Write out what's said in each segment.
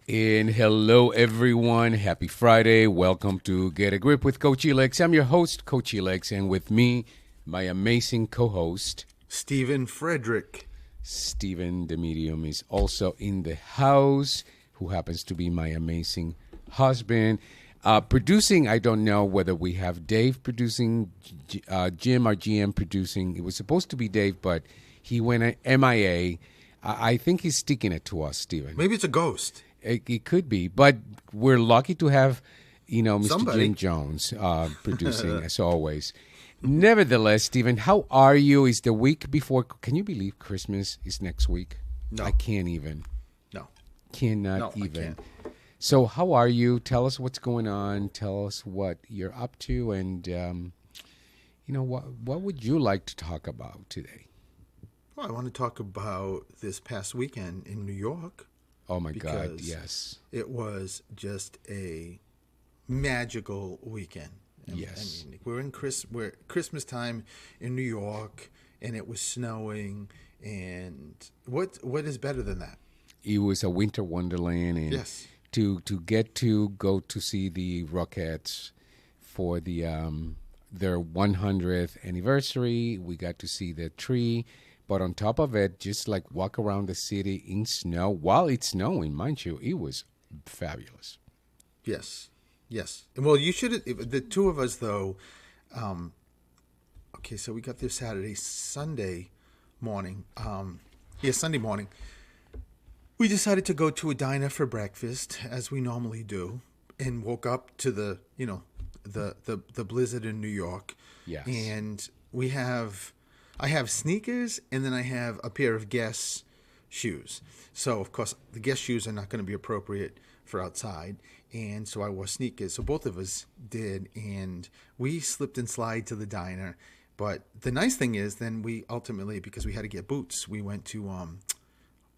And hello, everyone. Happy Friday. Welcome to Get a Grip with Coach Elex. I'm your host, Coach Elex, and with me, my amazing co host, Stephen Frederick. Stephen the Medium, is also in the house, who happens to be my amazing husband. Producing, I don't know whether we have Dave producing, Jim, our GM, producing. It was supposed to be Dave, but he went MIA. I think he's sticking it to us, Stephen. Maybe it's a ghost. It could be, but we're lucky to have, Mr. Somebody. Jim Jones producing as always. Nevertheless, Stephen, how are you? Is the week before? Can you believe Christmas is next week? No. I can't even. No. Cannot No, I even. can't. So, how are you? Tell us what's going on. Tell us what you're up to, and what would you like to talk about today? Well, I want to talk about this past weekend in New York. Oh my God! Because Yes. It was just a magical weekend. Yes. I mean, we're Christmas time in New York, and it was snowing. And what is better than that? It was a winter wonderland, and Yes. to get to go to see the Rockettes for the their 100th anniversary. We got to see the tree, but on top of it, just like walk around the city in snow while it's snowing, mind you, it was fabulous. Yes. Yes. Well, you should. The two of us, though. Okay, so we got there Sunday morning. Sunday morning. We decided to go to a diner for breakfast, as we normally do, and woke up to the blizzard in New York. Yes. And I have sneakers, and then I have a pair of Guess shoes. So, of course, the Guess shoes are not going to be appropriate for outside. And so I wore sneakers. So both of us did. And we slipped and slide to the diner. But the nice thing is then we ultimately, because we had to get boots, we went to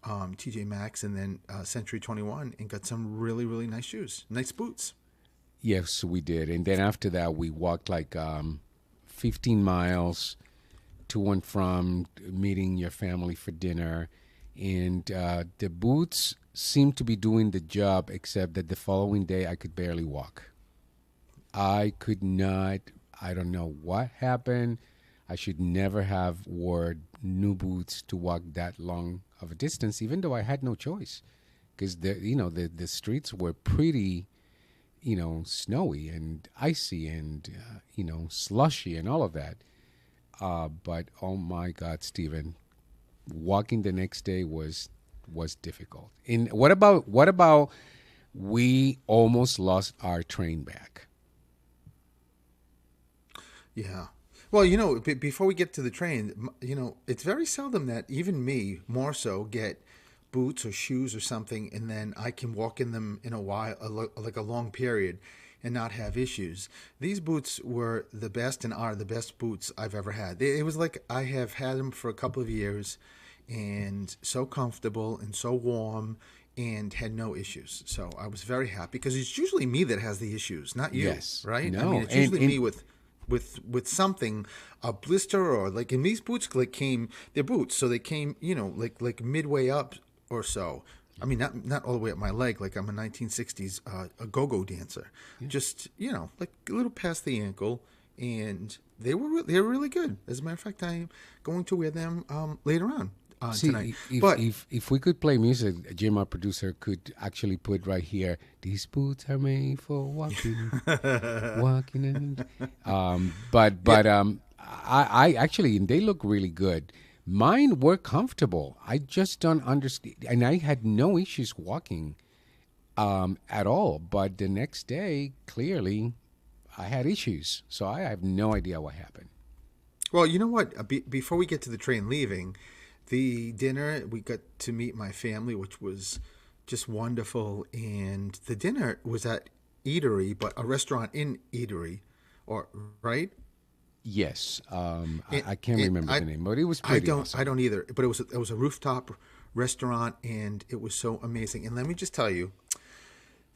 TJ Maxx and then Century 21 and got some really, really nice shoes. Nice boots. Yes, we did. And then after that, we walked like 15 miles to and from meeting your family for dinner. And the boots seemed to be doing the job, except that the following day I could barely walk. I could not. I don't know what happened. I should never have wore new boots to walk that long of a distance, even though I had no choice, because the streets were pretty, snowy and icy and slushy and all of that. But oh my God, Stephen, walking the next day was difficult. And what about we almost lost our train back? Yeah. Well, before we get to the train, it's very seldom that even me, more so, get boots or shoes or something, and then I can walk in them in a while, like a long period, and not have issues. These boots were the best and are the best boots I've ever had. It was like I have had them for a couple of years, and so comfortable and so warm, and had no issues. So I was very happy, because it's usually me that has the issues, not you. Yes. Right? No. I mean, it's usually me with something, a blister, or like, and these boots they're boots, so they came, like midway up or so. I mean, not all the way up my leg, like I'm a 1960s a go-go dancer. Yeah. Just, like a little past the ankle, and they're really good. As a matter of fact, I am going to wear them later on. Tonight. If we could play music, Jim, our producer, could actually put right here, these boots are made for walking, walking. I actually, and they look really good. Mine were comfortable. I just don't understand, and I had no issues walking at all. But the next day, clearly, I had issues. So I have no idea what happened. Well, you know what? Before we get to the train leaving, the dinner, we got to meet my family, which was just wonderful. And the dinner was at Eatery, but a restaurant in Eatery, right? Yes, I can't remember the name, but it was pretty awesome. I don't either. But it was a rooftop restaurant, and it was so amazing. And let me just tell you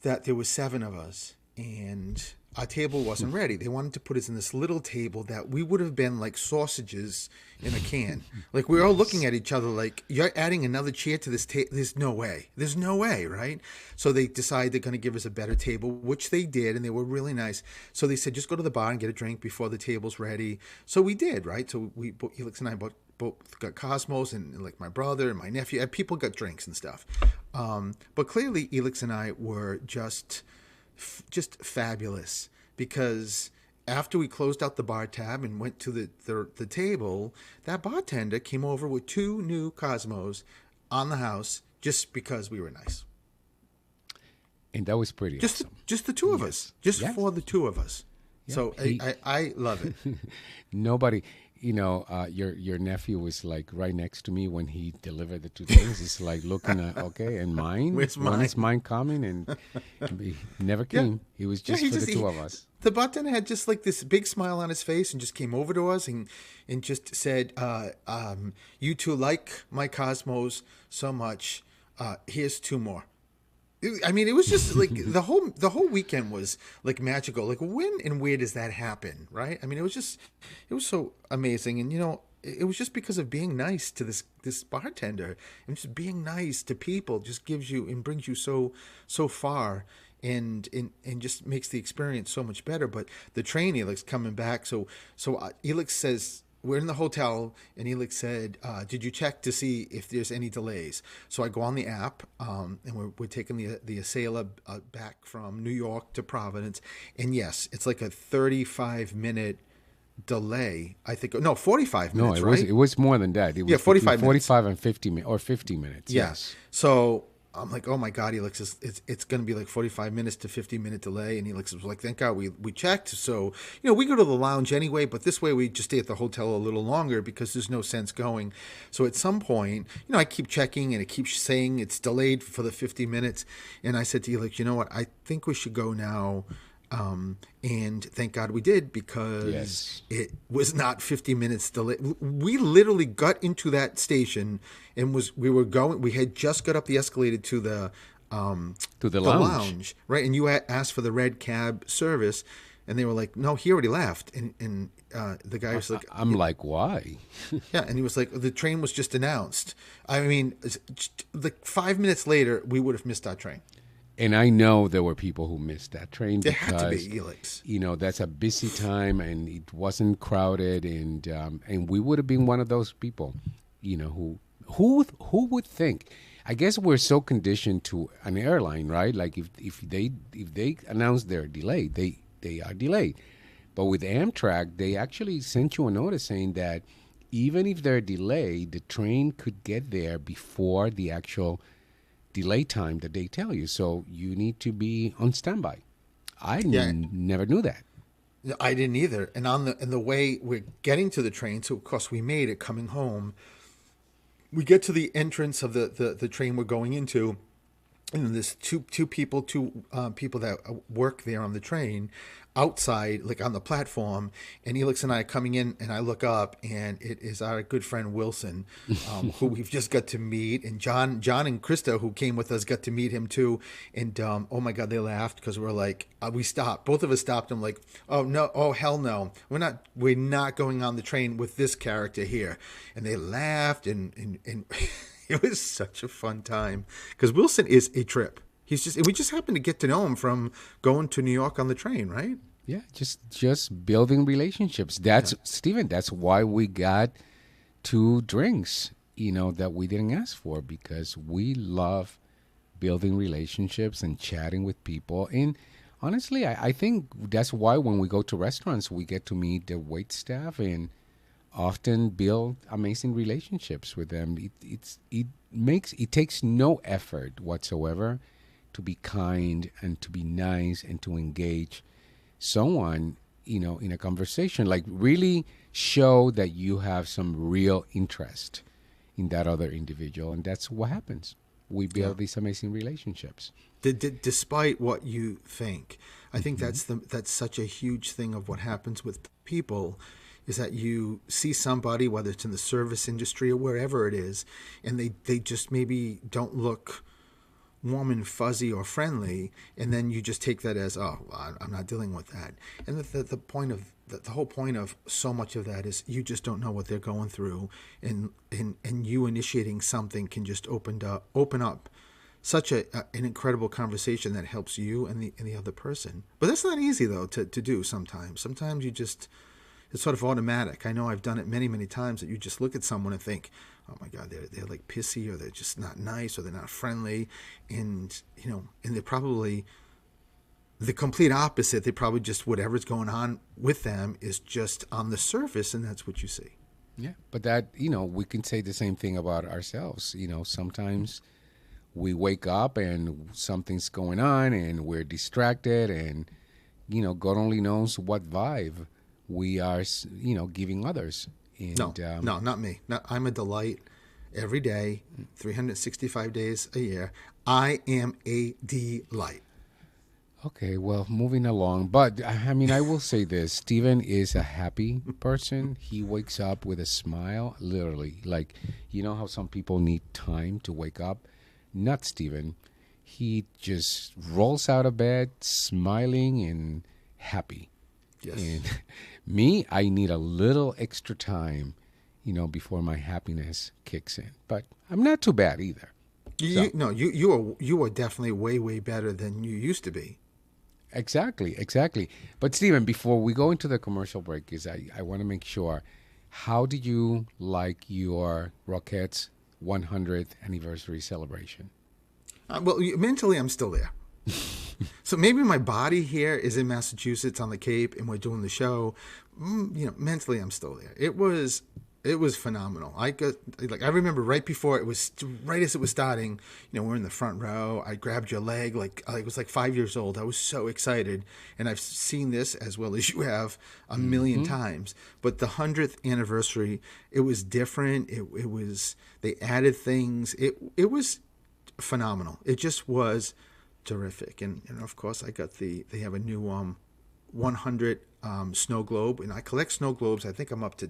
that there was 7 of us, and our table wasn't ready. They wanted to put us in this little table that we would have been like sausages in a can. Like we were all looking Yes. at each other like, you're adding another chair to this table. There's no way. There's no way, right? So they decided they're going to give us a better table, which they did, and they were really nice. So they said, just go to the bar and get a drink before the table's ready. So we did, right? So Helix and I both got Cosmos, and like my brother and my nephew, and people got drinks and stuff. But clearly, Elix and I were just fabulous, because after we closed out the bar tab and went to the table, that bartender came over with 2 new Cosmos on the house just because we were nice. And that was pretty awesome. Just the two of us, just Yes. for the two of us. Yeah. So I love it. Nobody, your nephew was like right next to me when he delivered the 2 things. It's like looking at, okay, and mine? Where's When mine? is mine coming? And he never came. He was just he for the 2 of us. The bartender had just like this big smile on his face and just came over to us and just said, "You two like my Cosmos so much. Here's 2 more." I mean, it was just like the whole weekend was like magical. Like, when and where does that happen, right? I mean, it was so amazing, and it was just because of being nice to this bartender, and just being nice to people just gives you and brings you so far, and just makes the experience so much better. But the train, Elix, coming back, so Elix says, we're in the hotel, and Elix said, did you check to see if there's any delays? So I go on the app, and we're taking the Acela back from New York to Providence. And yes, it's like a 35-minute delay. I think, no, 45 minutes, No, right? it was more than that. It was 45 between minutes. 45 and 50 minutes, or 50 minutes. Yeah. Yes. So I'm like, oh my God, Elix, it's going to be like 45 minutes to 50-minute delay. And Elix was like, thank God we checked. So, we go to the lounge anyway, but this way we just stay at the hotel a little longer because there's no sense going. So at some point, I keep checking and it keeps saying it's delayed for the 50 minutes. And I said to Elix, you know what? I think we should go now. And thank God we did, because Yes. it was not 50 minutes delayed. We literally got into that station and we had just got up the escalator to the lounge, right? And you had asked for the red cab service, and they were like, no, he already left. And the guy was like, I'm like, why? yeah, and he was like, the train was just announced. I mean, like 5 minutes later, we would have missed our train. And I know there were people who missed that train There because, had to be, Elix. That's a busy time and it wasn't crowded, and we would have been one of those people, who would think? I guess we're so conditioned to an airline, right? Like if they announce they're delayed, they are delayed. But with Amtrak, they actually sent you a notice saying that even if they're delayed, the train could get there before the actual delay time that they tell you. So you need to be on standby. I never knew that. I didn't either. And the way we're getting to the train, so of course we made it coming home. We get to the entrance of the train we're going into, and there's two people that work there on the train outside, like on the platform. And Elix and I are coming in, and I look up, and it is our good friend Wilson, who we've just got to meet. And John and Krista, who came with us, got to meet him too. And oh my God, they laughed because we're like, we stopped. Both of us stopped. I'm like, oh no, oh hell no, we're not going on the train with this character here. And they laughed, and it was such a fun time, because Wilson is a trip. We just happened to get to know him from going to New York on the train, right? Yeah, just building relationships. Stephen, that's why we got 2 drinks, that we didn't ask for, because we love building relationships and chatting with people. And honestly, I think that's why when we go to restaurants, we get to meet the wait staff and often build amazing relationships with them. It takes no effort whatsoever to be kind and to be nice and to engage someone, in a conversation. Like, really show that you have some real interest in that other individual, and that's what happens. We build these amazing relationships. Despite what you think, I think that's such a huge thing of what happens with people, is that you see somebody, whether it's in the service industry or wherever it is, and they just maybe don't look warm and fuzzy or friendly, and then you just take that as, oh, well, I'm not dealing with that. And the point of the whole point of so much of that is you just don't know what they're going through, and you initiating something can just open up such an incredible conversation that helps you and the other person. But that's not easy though to do sometimes. Sometimes you just it's sort of automatic. I know I've done it many times that you just look at someone and think, oh my God, they're like pissy, or they're just not nice, or they're not friendly, and and they're probably the complete opposite. They probably just whatever's going on with them is just on the surface, and that's what you see. Yeah, but that, we can say the same thing about ourselves. Sometimes we wake up and something's going on and we're distracted, and God only knows what vibe we are giving others. No, And no, not me. No, I'm a delight every day, 365 days a year. I am a delight. okay, well, moving along, but I mean, I will say this: Steven is a happy person. He wakes up with a smile, literally. Like, how some people need time to wake up. Not Steven. He just rolls out of bed smiling and happy. Yes. And me, I need a little extra time, before my happiness kicks in. But I'm not too bad either. So, No, you are definitely way better than you used to be. exactly, exactly. But Stephen, before we go into the commercial break, is I want to make sure, how did you like your Rockettes 100th anniversary celebration? Well, mentally, I'm still there. So maybe my body here is in Massachusetts on the Cape, and we're doing the show. Mentally, I'm still there. It was phenomenal. I remember right before it was right as it was starting. We're in the front row. I grabbed your leg like I was like 5 years old. I was so excited, and I've seen this as well as you have a million Mm-hmm. times. But the 100th anniversary, it was different. It was they added things. It was phenomenal. It just was terrific. And of course, they have a new 100 snow globe, and I collect snow globes. I think I'm up to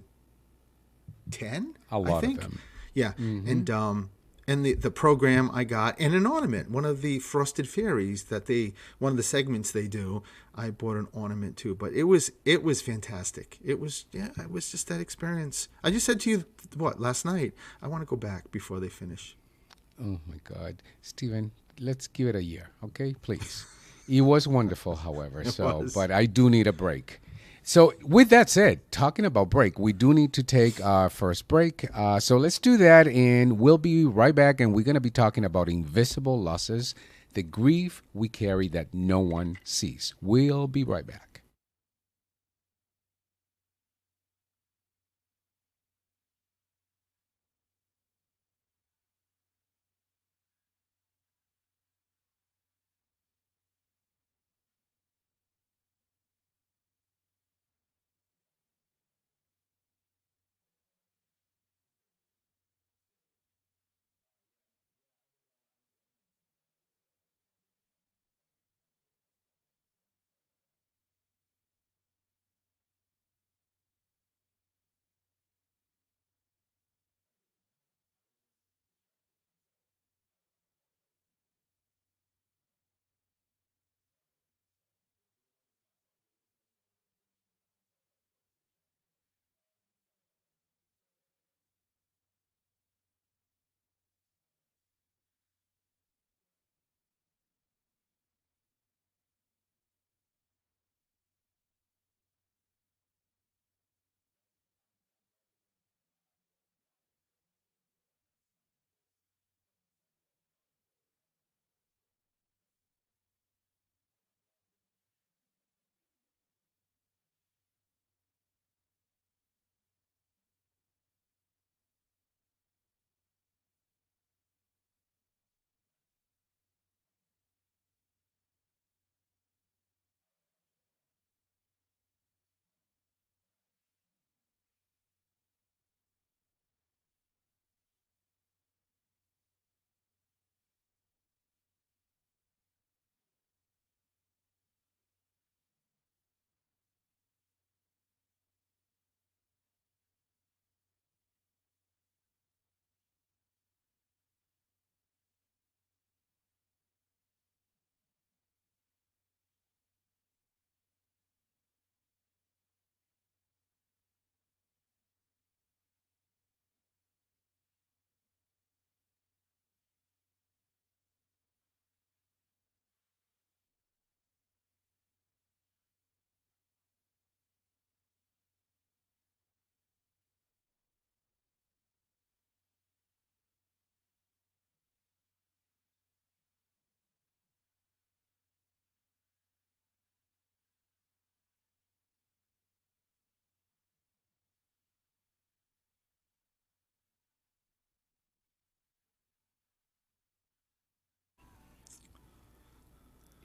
10. A I lot of think, them. yeah. Mm-hmm. And the program I got, and an ornament, one of the frosted fairies one of the segments they do. I bought an ornament too, but it was fantastic. It was just that experience. I just said to you last night. I want to go back before they finish. Oh my God, Stephen, let's give it a year, okay? Please. It was wonderful, however. It So, was. but I do need a break. So, with that said, talking about break, we do need to take our first break. So let's do that, and we'll be right back. And we're going to be talking about invisible losses, the grief we carry that no one sees. We'll be right back.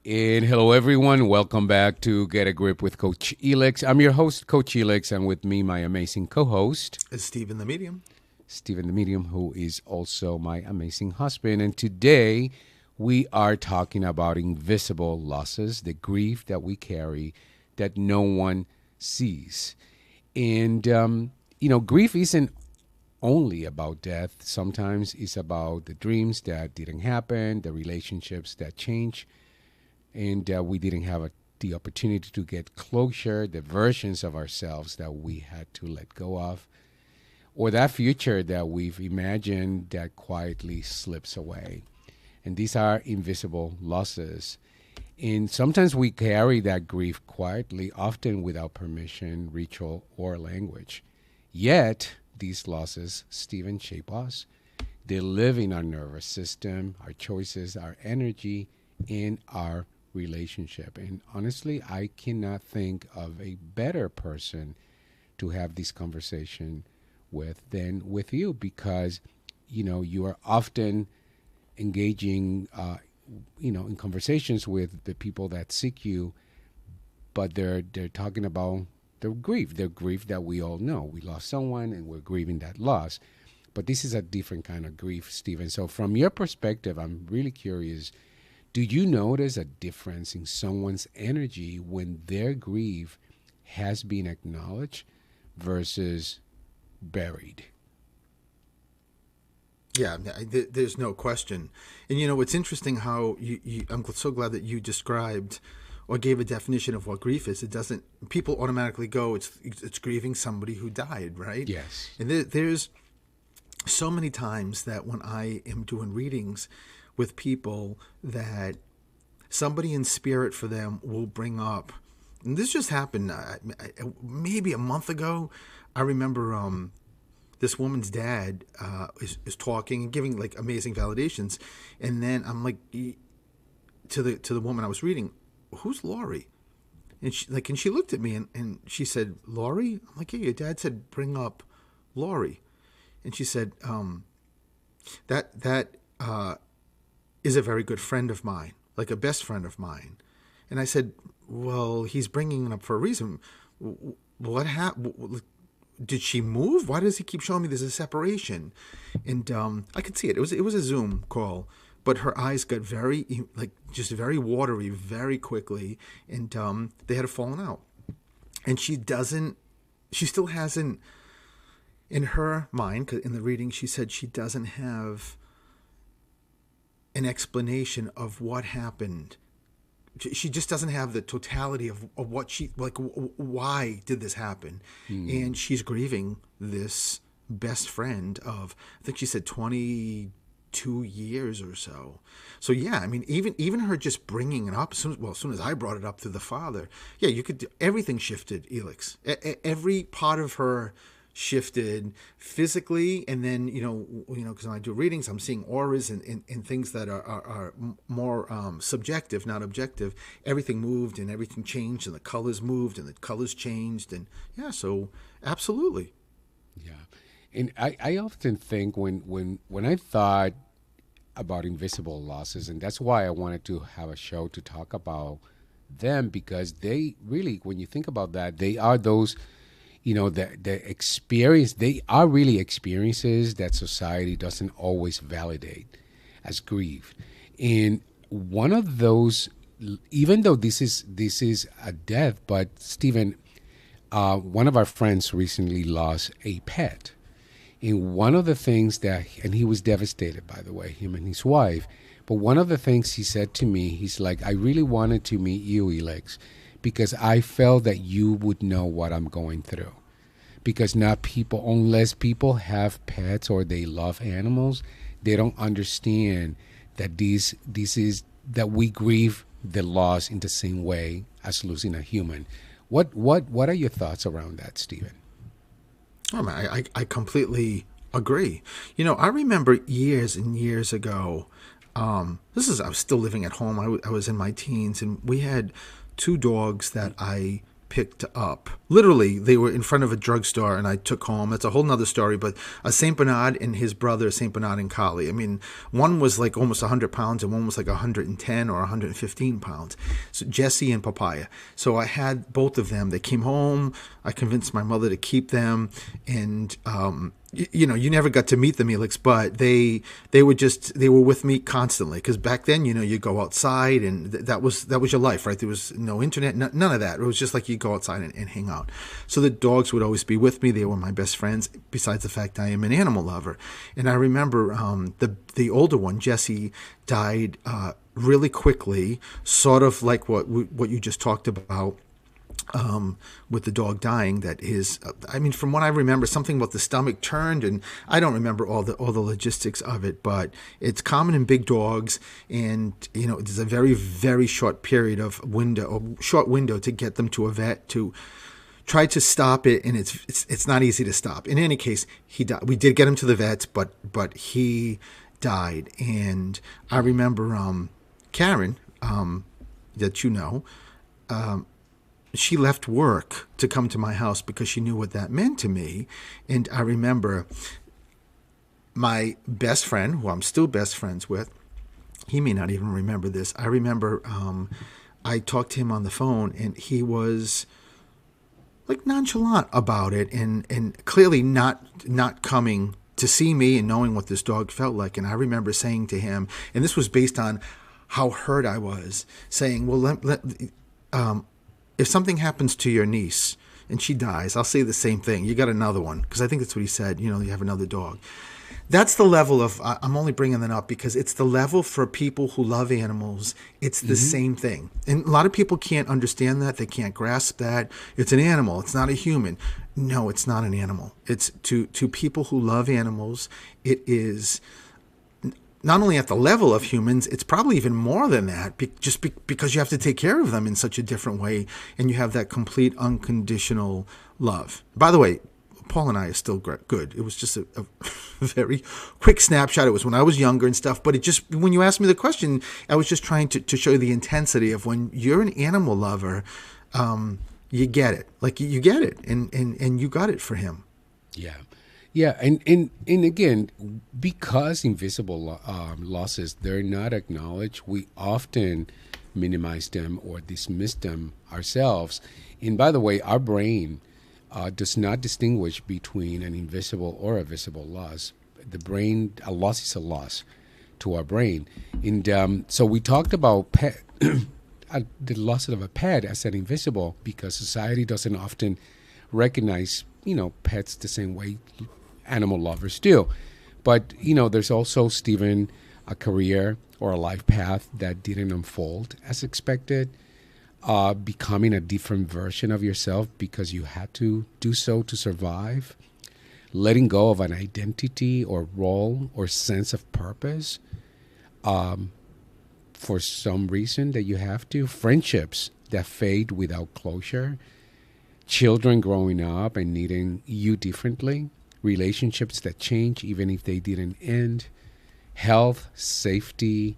And hello, everyone. Welcome back to Get a Grip with Coach Elix. I'm your host, Coach Elix, and with me, my amazing co-host, It's Stephen the Medium. Stephen the Medium, who is also my amazing husband. And today, we are talking about invisible losses, the grief that we carry that no one sees. And, grief isn't only about death. Sometimes it's about the dreams that didn't happen, the relationships that change, and we didn't have the opportunity to get closure, the versions of ourselves that we had to let go of, or that future that we've imagined that quietly slips away. And these are invisible losses. And sometimes we carry that grief quietly, often without permission, ritual, or language. Yet, these losses, Stephen, shape us. They live in our nervous system, our choices, our energy, and our relationship. And honestly, I cannot think of a better person to have this conversation with than with you, because you are often engaging in conversations with the people that seek you, but they're talking about their grief that we all know. We lost someone and we're grieving that loss, but this is a different kind of grief, Stephen. So from your perspective, I'm really curious, do you notice a difference in someone's energy when their grief has been acknowledged versus buried? Yeah, there's no question. And it's interesting how I'm so glad that you described or gave a definition of what grief is. It doesn't, people automatically go, it's grieving somebody who died, right? Yes. And there's so many times that when I am doing readings with people, that somebody in spirit for them will bring up, and this just happened maybe a month ago. I remember this woman's dad is talking and giving like amazing validations, and then I'm like to the woman I was reading, "Who's Laurie?" And she looked at me and she said, "Laurie?" I'm like, "Yeah, your dad said bring up Laurie." And she said, that is a very good friend of mine, like a best friend of mine." And I said, "Well, he's bringing it up for a reason. What happened? Did she move? Why does he keep showing me there's a separation?" And I could see it. It was a Zoom call, but her eyes got just very watery very quickly, and they had fallen out. And she still hasn't, in her mind, 'cause in the reading she said she doesn't have an explanation of what happened. She just doesn't have the totality of what why did this happen? And she's grieving this best friend of, I think she said 22 years or so. So yeah, I mean, even her just bringing it up, as soon as I brought it up to the father, yeah, everything shifted, Elix. Every part of her shifted physically, and then because when I do readings, I'm seeing auras and things that are more subjective, not objective. Everything moved and everything changed, and the colors moved and the colors changed, and yeah, so absolutely. Yeah. And I often think when I thought about invisible losses, and that's why I wanted to have a show to talk about them, because they really, when you think about that, they are those, the experience, they are really experiences that society doesn't always validate as grief. And one of those, even though this is a death, but Stephen, one of our friends recently lost a pet. And one of the things and he was devastated, by the way, him and his wife. But one of the things he said to me, he's like, "I really wanted to meet you, Elix, because I felt that you would know what I'm going through. Because unless people have pets or they love animals, they don't understand that that we grieve the loss in the same way as losing a human." What are your thoughts around that, Stephen? Oh, man, I completely agree. I remember years and years ago, I was still living at home. I was in my teens, and we had two dogs that I picked up. Literally, they were in front of a drugstore, and I took home. That's a whole nother story. But a Saint Bernard and his brother, Saint Bernard and Collie. I mean, one was like almost 100 pounds, and one was like 110 or 115 pounds. So Jesse and Papaya. So I had both of them. They came home. I convinced my mother to keep them, and you know, you never got to meet the Melix, but they were with me constantly, because back then, you know, you go outside, and that was your life, right? There was no internet, none of that. It was just like you go outside and hang out. So the dogs would always be with me. They were my best friends, besides the fact I am an animal lover. And I remember the older one, Jesse, died really quickly, sort of like what you just talked about. With the dog dying, that I mean, from what I remember, something about the stomach turned, and I don't remember all the logistics of it, but it's common in big dogs, and you know, there's a very, very short period of short window to get them to a vet to try to stop it, and it's not easy to stop. In any case, he died. We did get him to the vet, but he died, and I remember Karen, that you know. She left work to come to my house because she knew what that meant to me. And I remember my best friend, who I'm still best friends with, he may not even remember this. I remember I talked to him on the phone, and he was like nonchalant about it, and clearly not coming to see me and knowing what this dog felt like. And I remember saying to him, and this was based on how hurt I was, saying, well, if something happens to your niece and she dies, I'll say the same thing. You got another one. Because I think that's what he said. You know, you have another dog. That's the level of, I'm only bringing that up because it's the level for people who love animals. It's the same thing. And a lot of people can't understand that. They can't grasp that. It's an animal. It's not a human. No, it's not an animal. It's to people who love animals. It is not only at the level of humans, it's probably even more than that, because you have to take care of them in such a different way, and you have that complete unconditional love. By the way, Paul and I are still good. It was just a very quick snapshot. It was when I was younger and stuff, but when you asked me the question, I was just trying to show you the intensity of when you're an animal lover, you get it. Like, you get it, and you got it for him. Yeah. Yeah, and again, because invisible losses, they're not acknowledged, we often minimize them or dismiss them ourselves. And by the way, our brain does not distinguish between an invisible or a visible loss. The brain, a loss is a loss to our brain. And so we talked about the loss of a pet as an invisible, because society doesn't often recognize, you know, pets the same way animal lovers do. But, you know, there's also, Stephen, a career or a life path that didn't unfold as expected, becoming a different version of yourself because you had to do so to survive, letting go of an identity or role or sense of purpose for some reason that you have to, friendships that fade without closure, children growing up and needing you differently, relationships that change even if they didn't end, health, safety,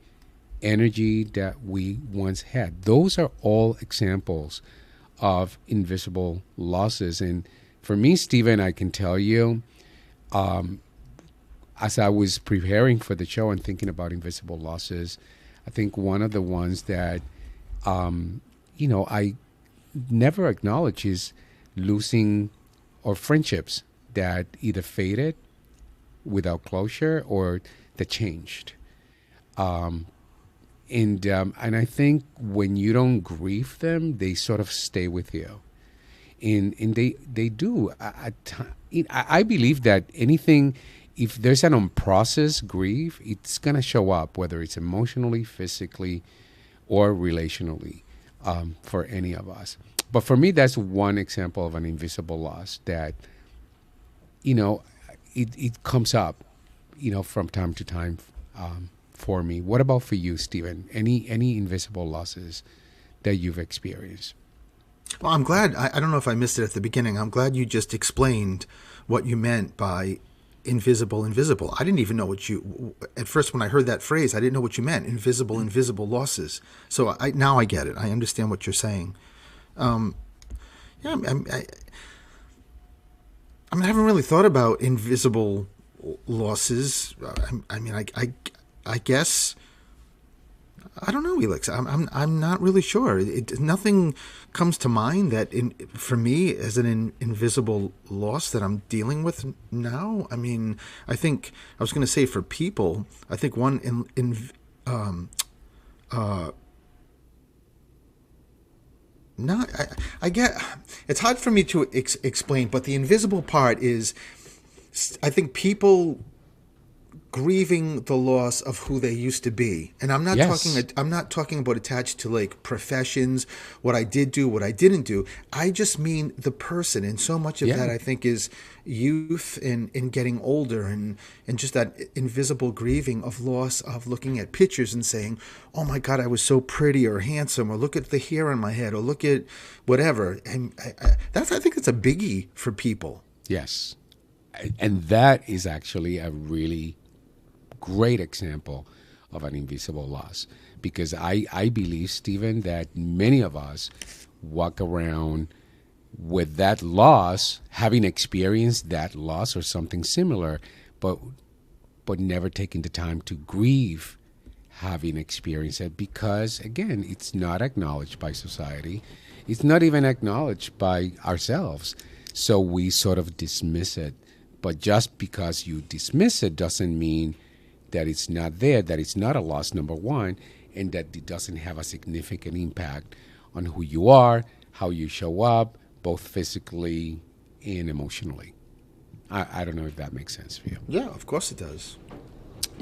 energy that we once had. Those are all examples of invisible losses. And for me, Stephen, I can tell you, as I was preparing for the show and thinking about invisible losses, I think one of the ones that, you know, I never acknowledge is losing or friendships that either faded without closure or that changed. And I think when you don't grieve them, they sort of stay with you. And they do. I believe that anything, if there's an unprocessed grief, it's going to show up, whether it's emotionally, physically, or relationally, for any of us. But for me, that's one example of an invisible loss that, you know, it comes up, you know, from time to time for me. What about for you, Stephen? Any invisible losses that you've experienced? Well, I'm glad. I don't know if I missed it at the beginning. I'm glad you just explained what you meant by invisible. I didn't even know what at first when I heard that phrase, I didn't know what you meant. Invisible losses. So now I get it. I understand what you're saying. Yeah, I mean, I haven't really thought about invisible losses. I guess I don't know, Elix. I'm not really sure. Nothing comes to mind that for me as an invisible loss that I'm dealing with now. I mean, I think I was going to say for people. I think one um, uh, not I get it's hard for me to explain, but the invisible part is I think people grieving the loss of who they used to be. And Yes. I'm not talking about attached to like professions, what I did do, what I didn't do. I just mean the person. And so much of that Yeah. I think is youth and getting older and just that invisible grieving of loss of looking at pictures and saying, "Oh my God, I was so pretty or handsome," or "Look at the hair on my head," or "Look at whatever." And I think it's a biggie for people. Yes. And that is actually a really great example of an invisible loss, because I believe, Stephen, that many of us walk around with that loss, having experienced that loss or something similar, but never taking the time to grieve having experienced it, because again, it's not acknowledged by society. It's not even acknowledged by ourselves. So we sort of dismiss it. But just because you dismiss it doesn't mean that it's not there, that it's not a loss, number one, and that it doesn't have a significant impact on who you are, how you show up, both physically and emotionally. I don't know if that makes sense for you. Yeah, of course it does.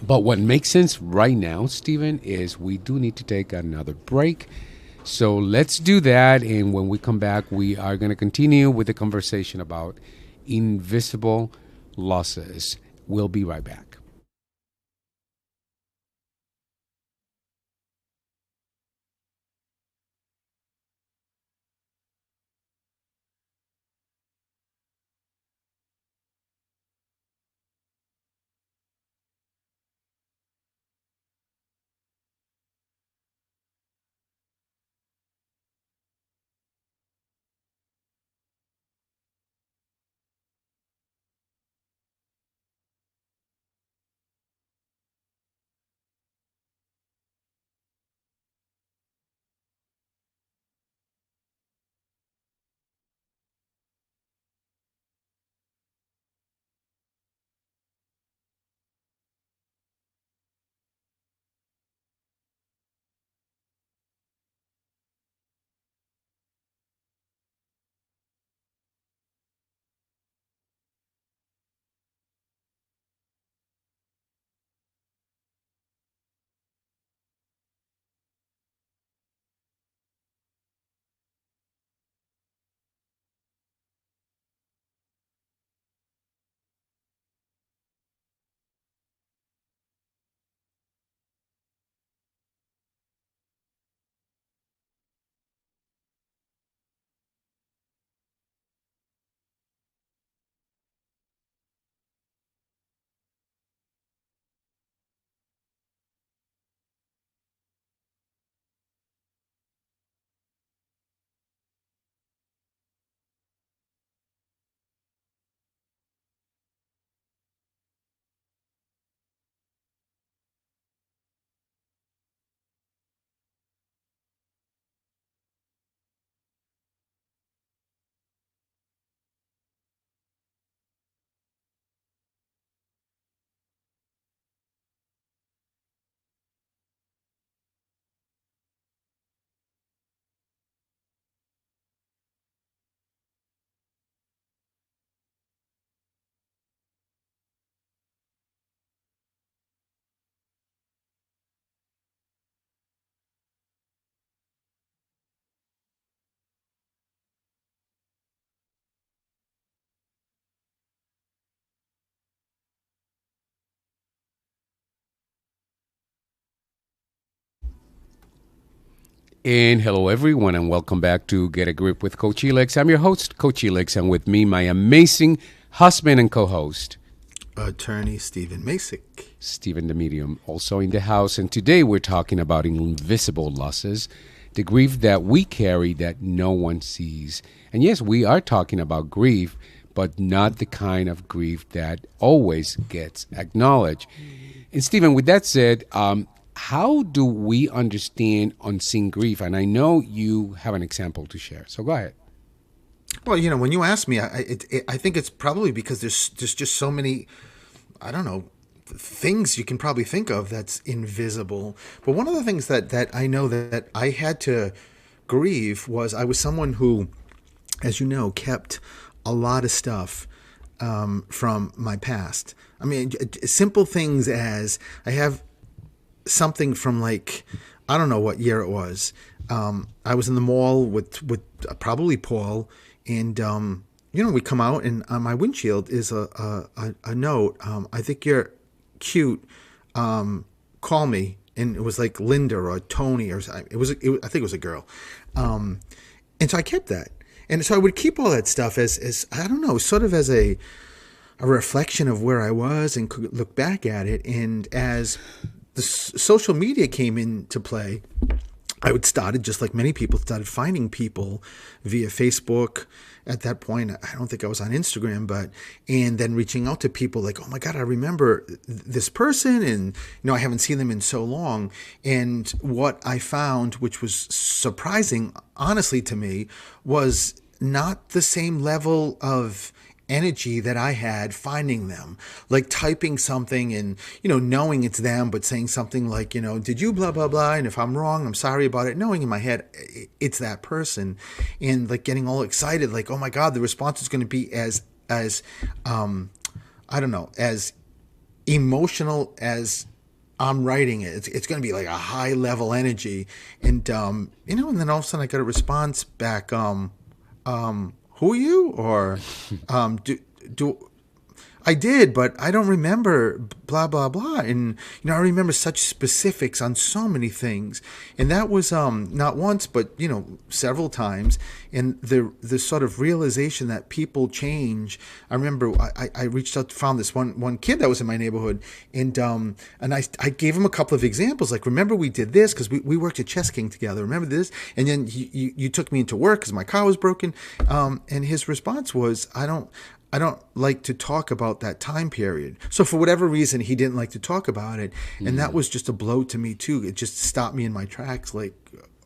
But what makes sense right now, Stephen, is we do need to take another break. So let's do that. And when we come back, we are going to continue with the conversation about invisible losses. We'll be right back. And hello, everyone, and welcome back to Get a Grip with Coach Elix. I'm your host, Coach Elix, and with me, my amazing husband and co host, Attorney Stephen Masick. Stephen the Medium, also in the house. And today we're talking about invisible losses. the grief that we carry that no one sees. And yes, we are talking about grief, but not the kind of grief that always gets acknowledged. And Stephen, with that said, how do we understand unseen grief? And I know you have an example to share, so go ahead. Well, when you ask me, I think it's probably because there's just so many, I don't know, things you can probably think of that's invisible. But one of the things that I know that I had to grieve was I was someone who, as you know, kept a lot of stuff from my past. I mean, simple things as I have something from like, I don't know what year it was. I was in the mall with probably Paul, and we come out, and on my windshield is a note. I think you're cute. Call me, and it was like Linda or Tony or something. I think it was a girl, and so I kept that, and so I would keep all that stuff as I don't know, sort of as a reflection of where I was, and could look back at it. And as the social media came into play, I would started, just like many people, started finding people via Facebook. At that point, I don't think I was on Instagram, and then reaching out to people like, oh my God, I remember this person, and I haven't seen them in so long. And what I found, which was surprising, honestly, to me, was not the same level of energy that I had finding them, like typing something and, knowing it's them, but saying something like, did you blah, blah, blah. And if I'm wrong, I'm sorry about it. Knowing in my head, it's that person, and like getting all excited, like, oh my God, the response is going to be as, I don't know, as emotional as I'm writing it. It's going to be like a high level energy. And, and then all of a sudden I got a response back, who are you? Or do I did, but I don't remember blah, blah, blah. And, I remember such specifics on so many things. And that was not once, but, several times. And the sort of realization that people change. I remember I reached out, found this one kid that was in my neighborhood. And I gave him a couple of examples. Like, remember we did this because we worked at Chess King together. Remember this? And then you took me into work because my car was broken. And his response was, I don't like to talk about that time period. So for whatever reason, he didn't like to talk about it. And that was just a blow to me too. It just stopped me in my tracks. Like,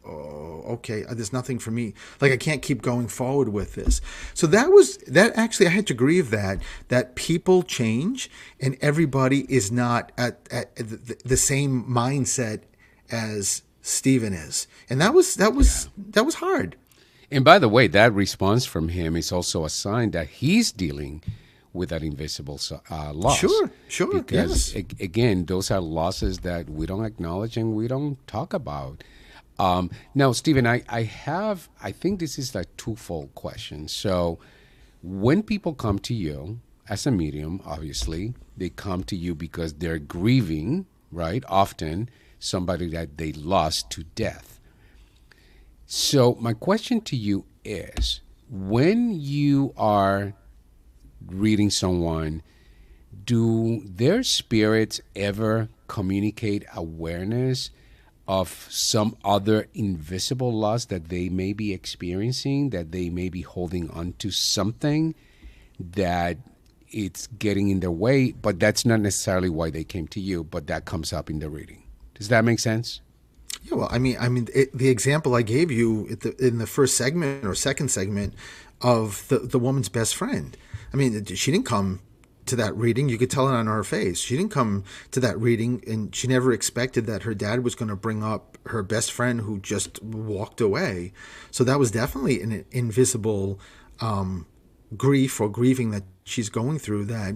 oh, okay, there's nothing for me. Like, I can't keep going forward with this. So that actually, I had to grieve that people change, and everybody is not at the same mindset as Stephen is. And that was hard. And by the way, that response from him is also a sign that he's dealing with that invisible loss. Sure. Because, yes. Again, those are losses that we don't acknowledge and we don't talk about. Now, Stephen, I think this is a twofold question. So when people come to you as a medium, obviously, they come to you because they're grieving, right? Often somebody that they lost to death. So my question to you is, when you are reading someone, do their spirits ever communicate awareness of some other invisible loss that they may be experiencing, that they may be holding on to something that it's getting in their way, but that's not necessarily why they came to you, but that comes up in the reading? Does that make sense? Yeah, well, the example I gave you in the first segment or second segment of the woman's best friend. I mean, she didn't come to that reading. You could tell it on her face. She didn't come to that reading, and she never expected that her dad was going to bring up her best friend who just walked away. So that was definitely an invisible grief or grieving that she's going through that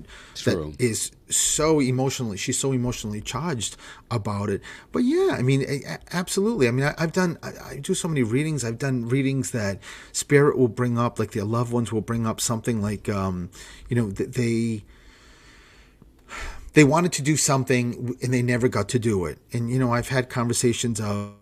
is she's so emotionally charged about it. But yeah, I mean, absolutely. I mean, I do so many readings. I've done readings that spirit will bring up, like their loved ones will bring up something like, they wanted to do something and they never got to do it. And, I've had conversations of,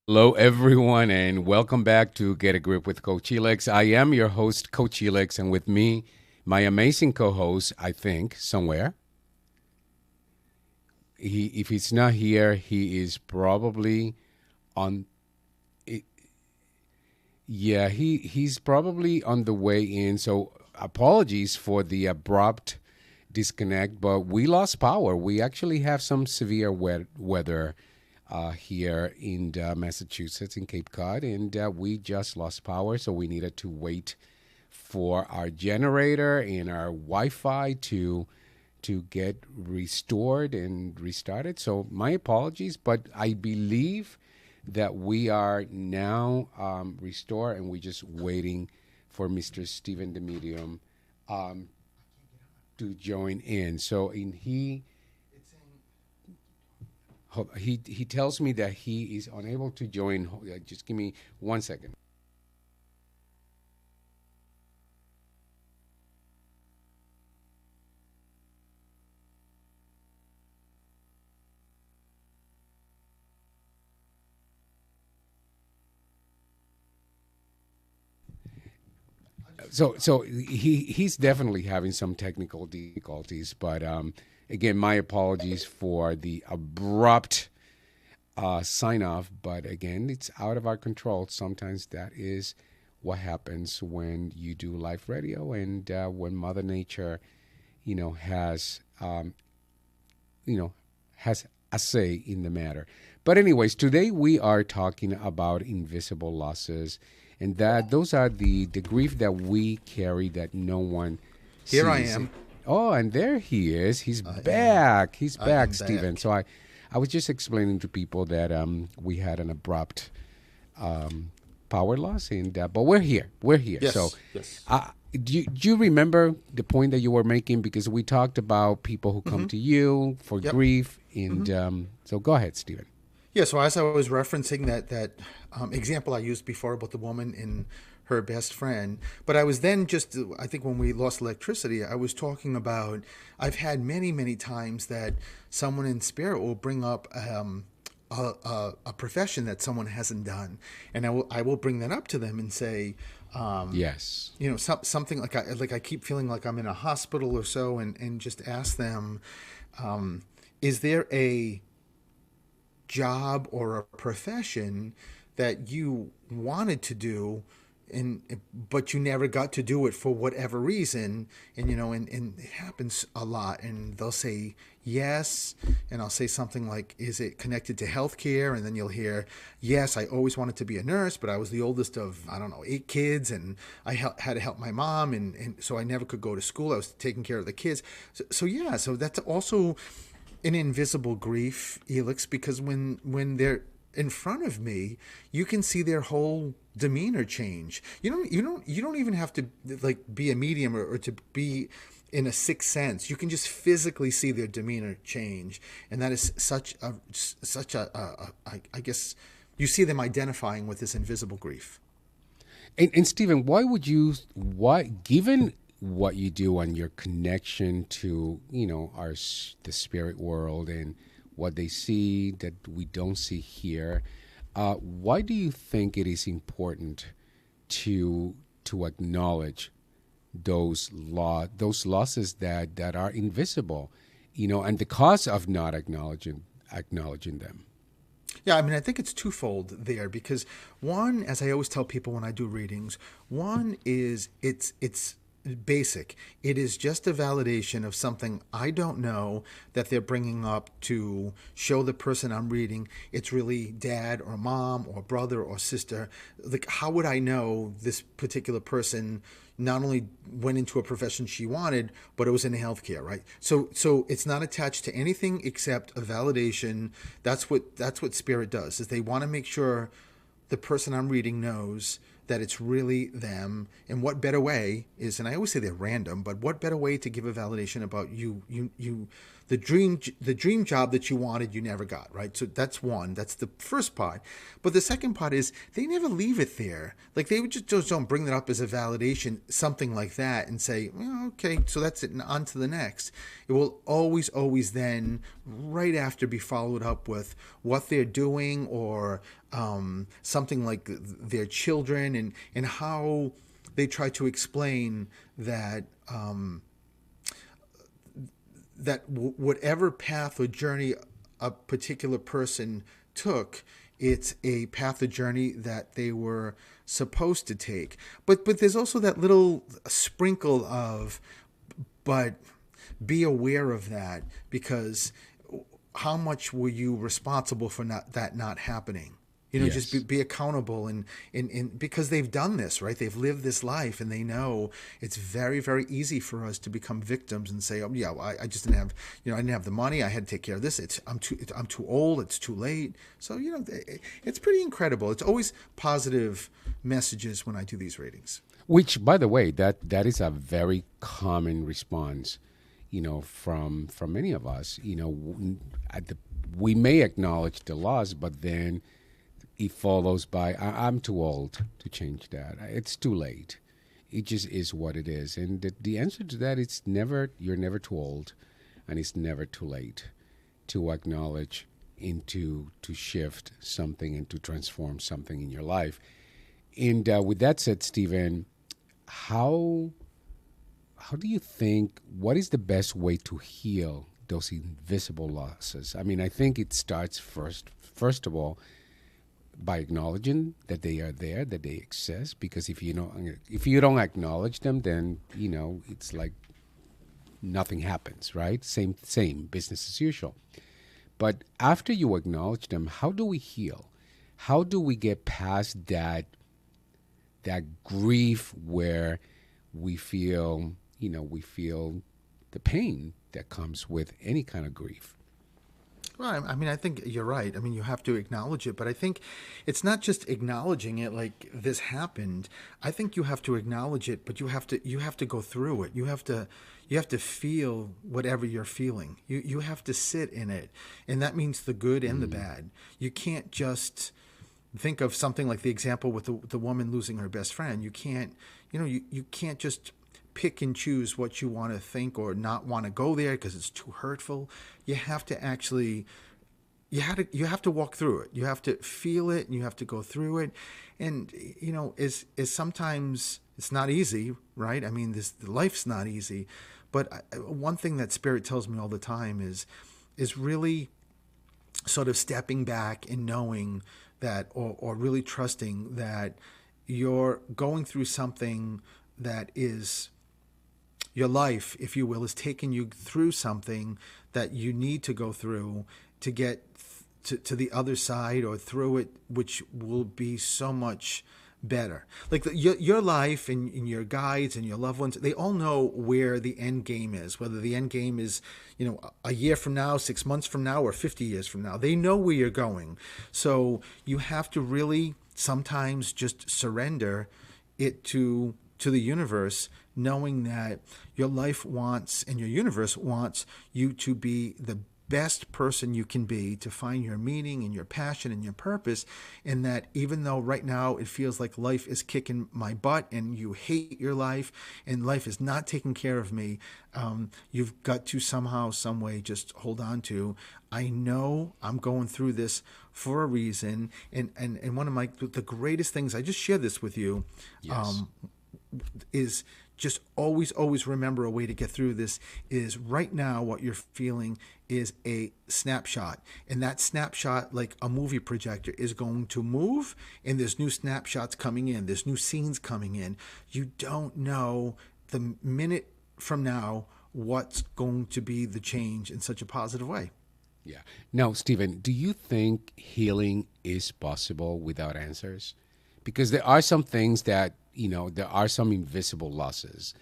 Hello, everyone, and welcome back to Get a Grip with Coach Helix. I am your host, Coach Helix, and with me, my amazing co-host, I think, somewhere. If he's not here, he is probably on. Yeah, he's probably on the way in. So apologies for the abrupt disconnect, but we lost power. We actually have some severe weather here in Massachusetts, in Cape Cod, and we just lost power. So we needed to wait for our generator and our Wi-Fi to get restored and restarted. So my apologies, but I believe that we are now restored, and we're just waiting for Mr. Stephen DeMedium um, to join in. So he tells me that he is unable to join. Just give me 1 second. So he's definitely having some technical difficulties, but again, my apologies for the abrupt sign off. But again, it's out of our control. Sometimes that is what happens when you do live radio, and when Mother Nature, you know, has you know has a say in the matter. But anyways, today we are talking about invisible losses, and that those are the grief that we carry that no one Here I sees. am. Oh, and there he is. He's I back. He's I am back, Stephen. back. So I was just explaining to people that we had an abrupt power loss, and but we're here. We're here. So, Yes, yes. do you remember the point that you were making? Because we talked about people who come to you for Yep. grief, and so go ahead, Stephen. Yeah, so as I was referencing that example I used before about the woman and her best friend, but I was then just, I think when we lost electricity, I was talking about, I've had many, many times that someone in spirit will bring up a profession that someone hasn't done. And I will bring that up to them and say, Yes. something like I keep feeling like I'm in a hospital or so, and just ask them, is there a job or a profession that you wanted to do, and but you never got to do it for whatever reason, and it happens a lot, and they'll say yes, and I'll say something like, is it connected to healthcare? And then you'll hear, yes, I always wanted to be a nurse, but I was the oldest of, I don't know, 8 kids, and I had to help my mom, and so I never could go to school. I was taking care of the kids. So yeah, so that's also an invisible grief, Elix, because when they're in front of me, you can see their whole demeanor change. You don't even have to like be a medium, or to be in a sixth sense. You can just physically see their demeanor change, and that is I guess you see them identifying with this invisible grief. And Stephen, why, given what you do and your connection to, the spirit world and what they see that we don't see here, why do you think it is important to acknowledge those losses that are invisible, and the cause of not acknowledging them? Yeah, I mean, I think it's twofold there, because one, as I always tell people when I do readings, one is it's basic. It is just a validation of something I don't know that they're bringing up to show the person I'm reading it's really dad or mom or brother or sister. Like, how would I know this particular person not only went into a profession she wanted, but it was in healthcare, right? So it's not attached to anything except a validation. That's what spirit does, is they want to make sure the person I'm reading knows that it's really them. And what better way is, and I always say they're random, but what better way to give a validation about you, the dream job that you wanted, you never got, right? So that's one. That's the first part. But the second part is they never leave it there. Like, they would just don't bring that up as a validation, something like that, and say, well, okay, so that's it, and on to the next. It will always then, right after, be followed up with what they're doing, or something like their children, and how they try to explain that whatever path or journey a particular person took, it's a path or journey that they were supposed to take. But there's also that little sprinkle of, but be aware of that, because how much were you responsible for not happening? Just Yes. be accountable, and because they've done this, right? They've lived this life, and they know it's very, very easy for us to become victims and say, "Oh, yeah, well, I just didn't have, I didn't have the money. I had to take care of this. I'm too old. It's too late." So it's pretty incredible. It's always positive messages when I do these readings. Which, by the way, that is a very common response, from many of us. We may acknowledge the loss, but then it follows by, I'm too old to change that. It's too late. It just is what it is. And the answer to that is never, you're never too old, and it's never too late to acknowledge to shift something and to transform something in your life. And with that said, Stephen, how do you think, what is the best way to heal those invisible losses? I mean, I think it starts first of all, by acknowledging that they are there, that they exist. Because if you don't acknowledge them, then it's like nothing happens, right? Same business as usual. But after you acknowledge them, how do we heal? How do we get past that grief where we feel the pain that comes with any kind of grief? Well, I mean, I think you're right. I mean, you have to acknowledge it, but I think it's not just acknowledging it like this happened. I think you have to acknowledge it, but you have to go through it. You have to feel whatever you're feeling. You have to sit in it, and that means the good and the bad. You can't just think of something like the example with the woman losing her best friend. You can't, you can't just pick and choose what you want to think or not want to go there because it's too hurtful. You have to actually, you have to walk through it. You have to feel it, and you have to go through it. And is sometimes it's not easy, right? I mean, life's not easy. But one thing that Spirit tells me all the time is really sort of stepping back and knowing that, or really trusting that you're going through something that is your life, if you will, is taking you through something that you need to go through to get to the other side, or through it, which will be so much better. Like your life and your guides and your loved ones, they all know where the end game is, whether the end game is, a year from now, 6 months from now, or 50 years from now. They know where you're going. So you have to really sometimes just surrender it to the universe, knowing that your life wants, and your universe wants, you to be the best person you can be, to find your meaning and your passion and your purpose. And that even though right now it feels like life is kicking my butt and you hate your life and life is not taking care of me, you've got to somehow, some way, just hold on to, I know I'm going through this for a reason. And one of the greatest things, I just share this with you, Yes. is just always remember, a way to get through this is, right now what you're feeling is a snapshot, and that snapshot, like a movie projector, is going to move, and there's new snapshots coming in, there's new scenes coming in. You don't know the minute from now what's going to be the change in such a positive way. Yeah. Now, Stephen, do you think healing is possible without answers? Because there are some things that, there are some invisible losses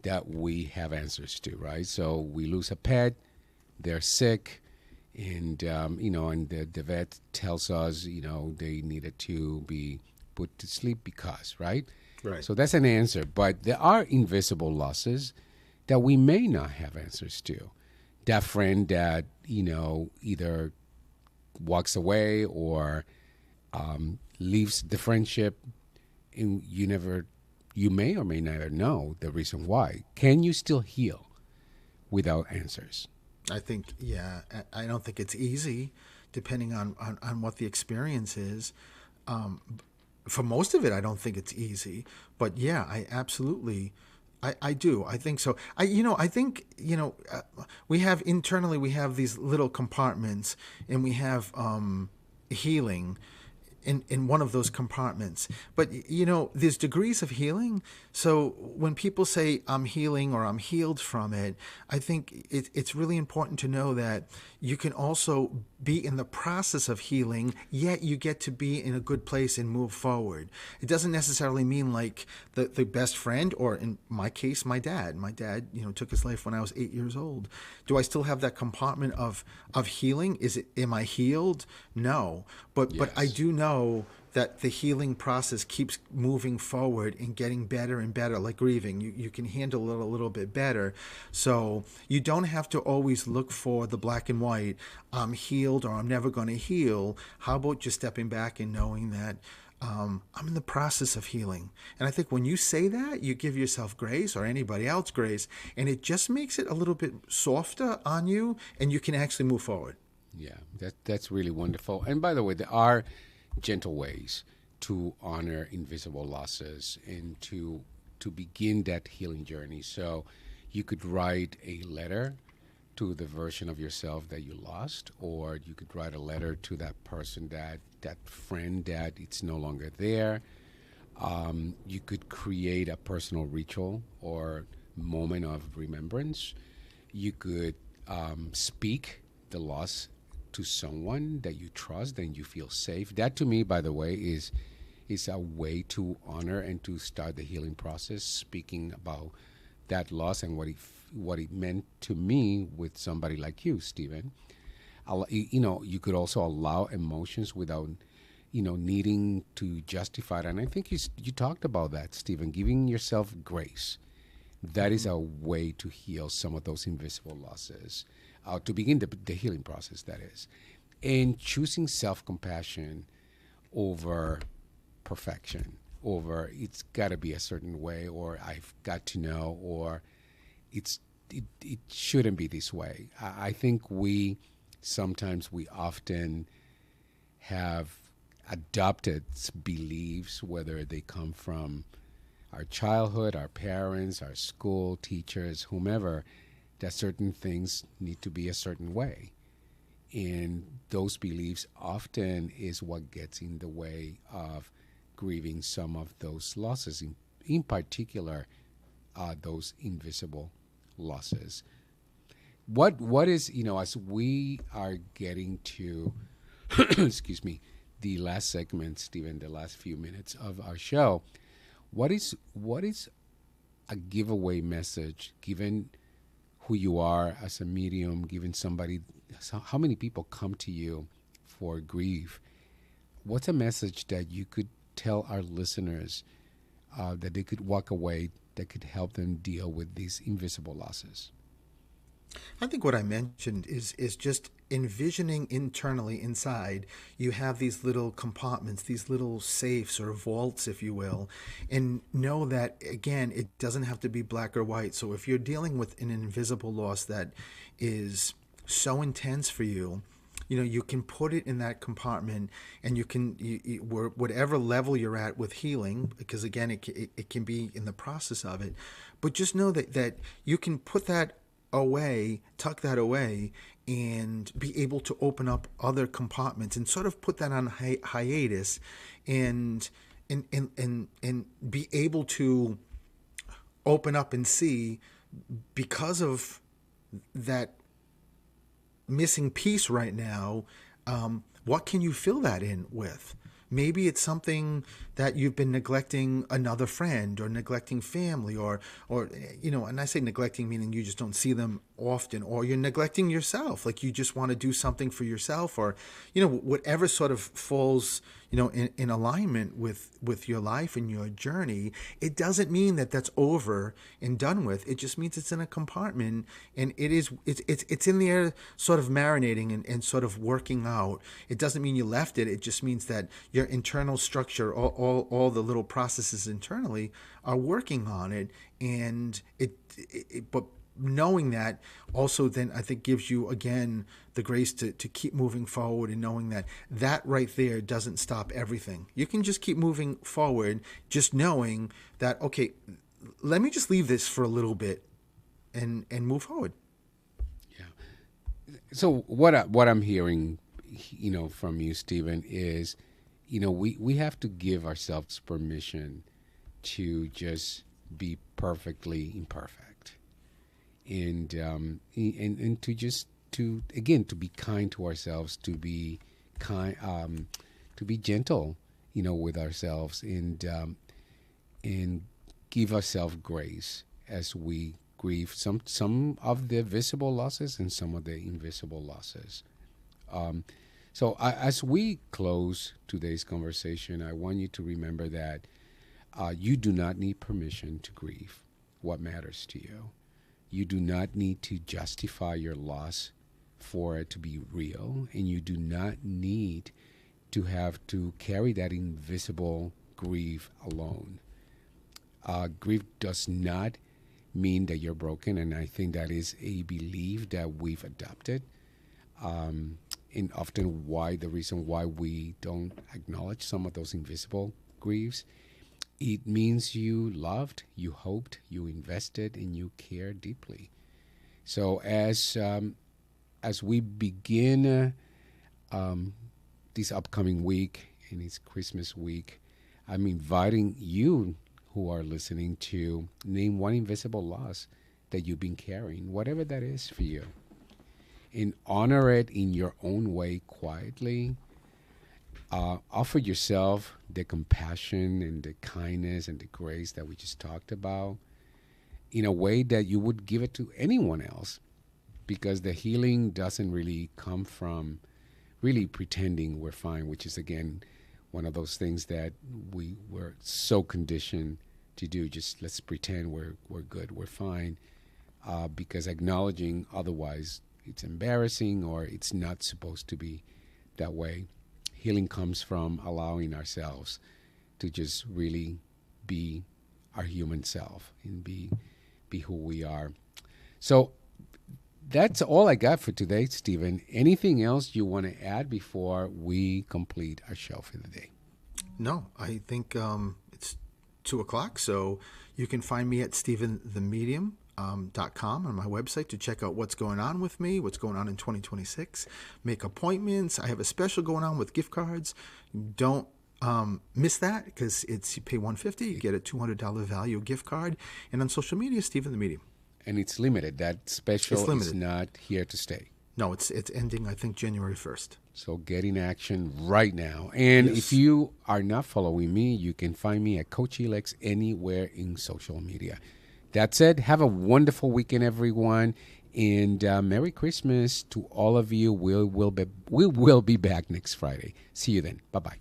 that we have answers to, right? So we lose a pet, they're sick, and, and the vet tells us, they needed to be put to sleep because, right? Right. So that's an answer. But there are invisible losses that we may not have answers to. That friend that, either walks away or leaves the friendship, and you may or may not know the reason why. Can you still heal without answers? I think, yeah, I don't think it's easy, depending on what the experience is. For most of it, I don't think it's easy, but yeah, I absolutely, I do. I think so. I think, we have internally, we have these little compartments, and we have healing in one of those compartments. But there's degrees of healing. So when people say I'm healing or I'm healed from it, I think it's really important to know that you can also be in the process of healing, yet you get to be in a good place and move forward. It doesn't necessarily mean like the best friend, or in my case, my dad. My dad, took his life when I was 8 years old. Do I still have that compartment of healing? Am I healed? No. But I Yes. do know that the healing process keeps moving forward and getting better and better, like grieving. You can handle it a little bit better. So you don't have to always look for the black and white, I'm healed or I'm never going to heal. How about just stepping back and knowing that I'm in the process of healing? And I think when you say that, you give yourself grace, or anybody else grace, and it just makes it a little bit softer on you, and you can actually move forward. Yeah, that's really wonderful. And by the way, there are gentle ways to honor invisible losses and to begin that healing journey. So you could write a letter to the version of yourself that you lost, or you could write a letter to that person, that friend that it's no longer there. You could create a personal ritual or moment of remembrance. You could speak the loss to someone that you trust and you feel safe. That, to me, by the way, is a way to honor and to start the healing process. Speaking about that loss and what it meant to me with somebody like you, Stephen. You could also allow emotions without needing to justify it. And I think you talked about that, Stephen, giving yourself grace. That is a way to heal some of those invisible losses, to begin the healing process, that is. And choosing self compassion over perfection, over it's got to be a certain way, or I've got to know, or it shouldn't be this way. I think we often have adopted beliefs, whether they come from our childhood, our parents, our school teachers, whomever, that certain things need to be a certain way. And those beliefs often is what gets in the way of grieving some of those losses, in particular, those invisible losses. What is, as we are getting to, excuse me, the last segment, Stephen, the last few minutes of our show, what is a giveaway message, given who you are as a medium, given somebody, how many people come to you for grief? What's a message that you could tell our listeners, that they could walk away, that could help them deal with these invisible losses? I think what I mentioned is just envisioning internally inside. You have these little compartments, these little safes or vaults, if you will, and know that again, it doesn't have to be black or white. So if you're dealing with an invisible loss that is so intense for you, you can put it in that compartment, and you can whatever level you're at with healing, because again, it can be in the process of it, but just know that you can put that away, tuck that away, and be able to open up other compartments and sort of put that on hiatus, and and be able to open up and see, because of that missing piece right now, what can you fill that in with? Maybe it's something that you've been neglecting, another friend, or neglecting family, or and I say neglecting meaning you just don't see them often, or you're neglecting yourself, like you just want to do something for yourself, or whatever sort of falls in alignment with your life and your journey. It doesn't mean that that's over and done with. It just means it's in a compartment, and it's in there, sort of marinating and sort of working out. It doesn't mean you left it. It just means that your internal structure, all the little processes internally, are working on it, and but knowing that also then I think gives you again the grace to keep moving forward, and knowing that that right there doesn't stop everything. You can just keep moving forward, just knowing that, okay, let me just leave this for a little bit and move forward. So what I'm hearing, from you, Stephen, is, we have to give ourselves permission to just be perfectly imperfect, and to be kind to ourselves, to be kind, to be gentle, with ourselves, and give ourselves grace as we grieve some of the visible losses and some of the invisible losses. As we close today's conversation, I want you to remember that you do not need permission to grieve what matters to you. You do not need to justify your loss for it to be real, and you do not need to have to carry that invisible grief alone. Grief does not mean that you're broken, and I think that is a belief that we've adopted, and often the reason why we don't acknowledge some of those invisible griefs. It means you loved, you hoped, you invested, and you care deeply. So as we begin this upcoming week, and it's Christmas week, I'm inviting you who are listening to name one invisible loss that you've been carrying, whatever that is for you, and honor it in your own way quietly. Offer yourself the compassion and the kindness and the grace that we just talked about in a way that you would give it to anyone else, because the healing doesn't really come from really pretending we're fine, which is, again, one of those things that we were so conditioned to do. Just let's pretend we're good, we're fine, because acknowledging otherwise, it's embarrassing or it's not supposed to be that way. Healing comes from allowing ourselves to just really be our human self and be who we are. So that's all I got for today, Stephen. Anything else you want to add before we complete our show for the day? No, I think it's 2:00, so you can find me at stephenthemedium.com on my website to check out what's going on with me, what's going on in 2026, make appointments. I have a special going on with gift cards. Don't miss that, because you pay $150, you get a $200 value gift card, and on social media, Stephen the Medium. And it's limited. That special is not here to stay. No, it's ending, I think, January 1st. So get in action right now. And If you are not following me, you can find me at Coach Elex anywhere in social media. That said, have a wonderful weekend, everyone. And Merry Christmas to all of you. We will be back next Friday. See you then. Bye-bye.